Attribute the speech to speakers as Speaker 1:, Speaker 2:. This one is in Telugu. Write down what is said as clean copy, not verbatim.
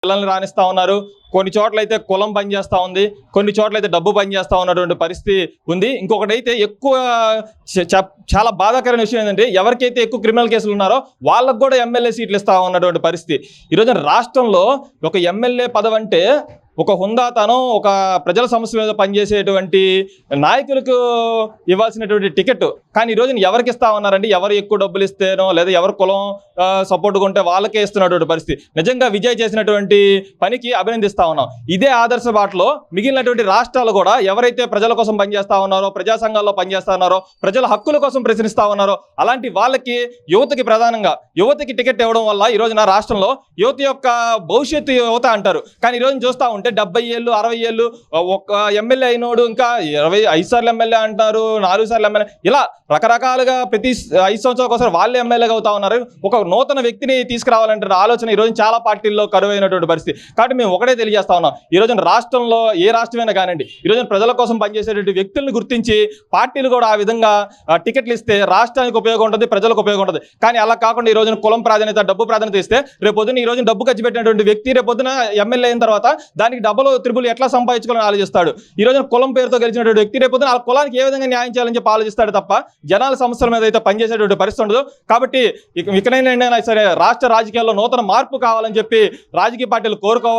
Speaker 1: పిల్లల్ని రాణిస్తూ ఉన్నారు. కొన్ని చోట్లయితే కులం పనిచేస్తూ ఉంది, కొన్ని చోట్లయితే డబ్బు పనిచేస్తూ ఉన్నటువంటి పరిస్థితి ఉంది. ఇంకొకటైతే ఎక్కువ చాలా బాధాకరమైన విషయం ఏంటంటే ఎవరికైతే ఎక్కువ క్రిమినల్ కేసులు ఉన్నారో వాళ్ళకు కూడా ఎమ్మెల్యే సీట్లు ఇస్తూ ఉన్నటువంటి పరిస్థితి. ఈరోజు రాష్ట్రంలో ఒక ఎమ్మెల్యే పదవి అంటే ఒక హుందాతనం, ఒక ప్రజల సమస్య మీద పనిచేసేటువంటి నాయకులకు ఇవ్వాల్సినటువంటి టికెట్. కానీ ఈరోజు ఎవరికి ఇస్తా ఉన్నారంటే ఎవరు ఎక్కువ డబ్బులు ఇస్తేనో లేదా ఎవరు కులం సపోర్ట్గా ఉంటే వాళ్ళకే ఇస్తున్నటువంటి పరిస్థితి. నిజంగా విజయ్ చేసినటువంటి పనికి అభినందిస్తా ఉన్నాం. ఇదే ఆదర్శ బాటలో మిగిలినటువంటి రాష్ట్రాలు కూడా ఎవరైతే ప్రజల కోసం పనిచేస్తా ఉన్నారో, ప్రజా సంఘాల్లో పనిచేస్తా ఉన్నారో, ప్రజల హక్కుల కోసం ప్రశ్నిస్తా ఉన్నారో అలాంటి వాళ్ళకి యువతకి ప్రధానంగా యువతకి టికెట్ ఇవ్వడం వల్ల ఈరోజు నా రాష్ట్రంలో యువత యొక్క భవిష్యత్తు యువత అంటారు. కానీ ఈరోజు చూస్తూ ఉంటే 70 ఏళ్ళు 60 ఏళ్ళు ఒక ఎమ్మెల్యే అయినోడు ఇంకా 25 సార్లు ఎమ్మెల్యే అంటారు, 4 సార్లు ఎమ్మెల్యే, ఇలా రకరకాలుగా ప్రతి 5 సంవత్సరాలకు ఒకసారి వాళ్ళే ఎమ్మెల్యేగా అవుతా ఉన్నారు. ఒక నూతన వ్యక్తిని తీసుకురావాలంటే ఆలోచన ఈరోజు చాలా పార్టీల్లో కరువైనటువంటి పరిస్థితి. కాబట్టి మేము ఒకటే తెలియజేస్తా ఉన్నాం, ఈరోజు రాష్ట్రంలో ఏ రాష్ట్రమైనా కానివ్వండి ఈరోజు ప్రజల కోసం పనిచేసేటువంటి వ్యక్తులను గుర్తించి పార్టీలు కూడా ఆ విధంగా టికెట్లు ఇస్తే రాష్ట్రానికి ఉపయోగం ఉంటుంది, ప్రజలకు ఉపయోగం ఉంటుంది. కానీ అలా కాకుండా ఈ రోజున కులం ప్రాధాన్యత, డబ్బు ప్రాధాన్యత ఇస్తే రేపొద్దున ఈ రోజు డబ్బు ఖర్చు పెట్టినటువంటి వ్యక్తి రేపొద్దున ఎమ్మెల్యే అయిన తర్వాత దానికి డబ్బులు త్రిబుల్ ఎట్లా సంపాదించుకోవాలని ఆలోచిస్తాడు. ఈ రోజున కులం పేరుతో గెలిచినటువంటి వ్యక్తి రేపొద్దున ఆ కులానికి ఏ విధంగా న్యాయం చేయాలని చెప్పి ఆలోచిస్తాడు తప్ప జనాల సమస్యల మీద అయితే పనిచేసేటువంటి పరిస్థితి ఉండదు. కాబట్టి ఇకనైనా సరే రాష్ట్ర రాజకీయాల్లో నూతన మార్పు కావాలని చెప్పి రాజకీయ పార్టీలు కోరుకోవాలి.